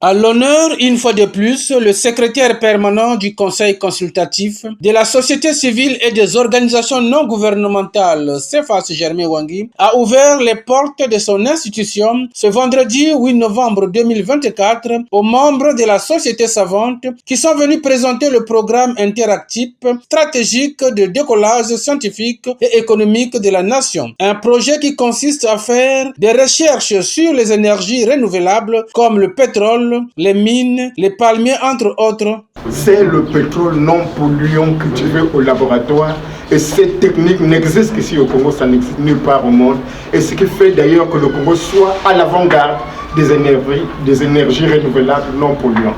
À l'honneur, une fois de plus, le secrétaire permanent du Conseil consultatif de la société civile et des organisations non gouvernementales, Cephas Germain Ouangui, a ouvert les portes de son institution ce vendredi 8 novembre 2024 aux membres de la société savante qui sont venus présenter le programme interactif stratégique de décollage scientifique et économique de la nation. Un projet qui consiste à faire des recherches sur les énergies renouvelables comme le pétrole, les mines, les palmiers, entre autres. C'est le pétrole non polluant cultivé au laboratoire et cette technique n'existe qu'ici au Congo, ça n'existe nulle part au monde. Et ce qui fait d'ailleurs que le Congo soit à l'avant-garde des énergies renouvelables non polluantes.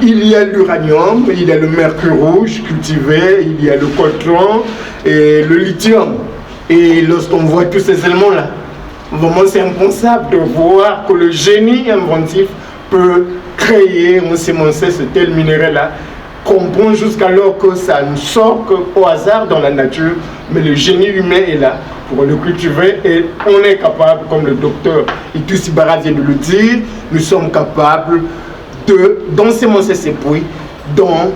Il y a l'uranium, il y a le mercure rouge cultivé, il y a le coltan et le lithium. Et lorsqu'on voit tous ces éléments-là, vraiment c'est impensable de voir que le génie inventif peut créer, on s'émancer ce tel minéral-là, comprend jusqu'alors que ça ne sort qu'au hasard dans la nature, mais le génie humain est là pour le cultiver et on est capable, comme le docteur Itou Sibara vient de le dire, nous sommes capables d'ensemencer ces puits dans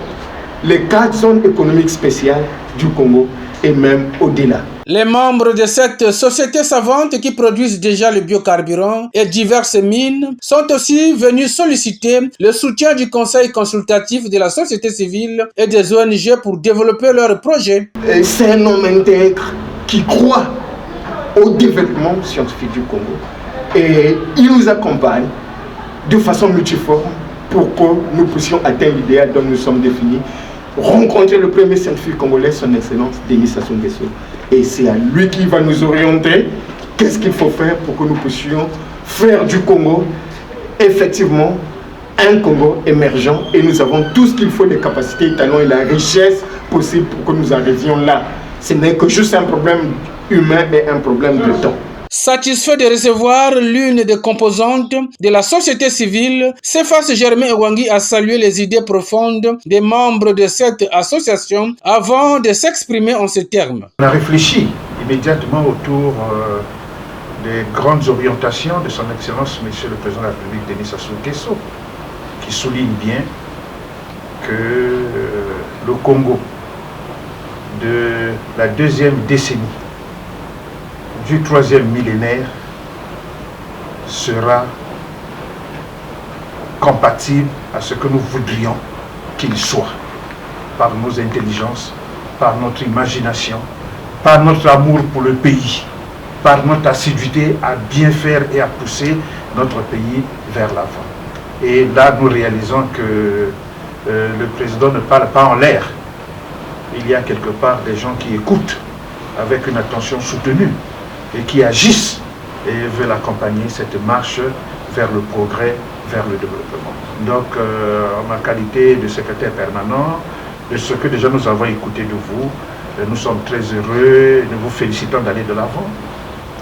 les 4 zones économiques spéciales du Congo et même au-delà. Les membres de cette société savante qui produisent déjà le biocarburant et diverses mines sont aussi venus solliciter le soutien du Conseil consultatif de la société civile et des ONG pour développer leurs projets. C'est un homme intègre qui croit au développement scientifique du Congo et il nous accompagne de façon multiforme pour que nous puissions atteindre l'idéal dont nous sommes définis, rencontrer le premier scientifique congolais, son excellence Denis Sassou Nguesso. Et c'est à lui qui va nous orienter qu'est-ce qu'il faut faire pour que nous puissions faire du Congo effectivement un Congo émergent. Et nous avons tout ce qu'il faut, les capacités, les talents et la richesse possible pour que nous arrivions là. Ce n'est que juste un problème humain et un problème de temps. Satisfait de recevoir l'une des composantes de la société civile, Cephas Germain Ouangui a salué les idées profondes des membres de cette association avant de s'exprimer en ces termes. On a réfléchi immédiatement autour des grandes orientations de son Excellence Monsieur le Président de la République Denis Sassou Nguesso, qui souligne bien que le Congo de la 2e décennie du 3e millénaire sera compatible à ce que nous voudrions qu'il soit, par nos intelligences, par notre imagination, par notre amour pour le pays, par notre assiduité à bien faire et à pousser notre pays vers l'avant. Et là, nous réalisons que le président ne parle pas en l'air. Il y a quelque part des gens qui écoutent avec une attention soutenue et qui agissent et veulent accompagner cette marche vers le progrès, vers le développement. Donc, en ma qualité de secrétaire permanent, de ce que déjà nous avons écouté de vous, nous sommes très heureux, nous vous félicitons d'aller de l'avant.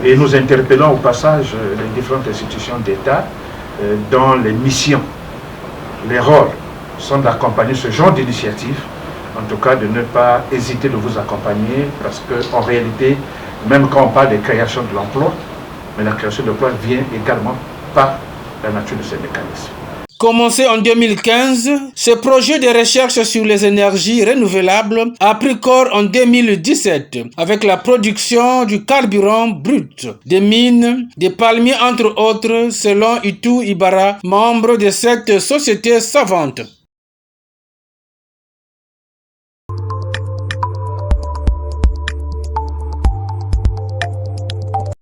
Et nous interpellons au passage les différentes institutions d'État dont les missions, les rôles sont d'accompagner ce genre d'initiative, en tout cas de ne pas hésiter de vous accompagner parce qu'en réalité, même quand on parle de création de l'emploi, mais la création de l'emploi vient également par la nature de ces mécanismes. Commencé en 2015, ce projet de recherche sur les énergies renouvelables a pris corps en 2017 avec la production du carburant brut, des mines, des palmiers entre autres, selon Itou Ibara, membre de cette société savante.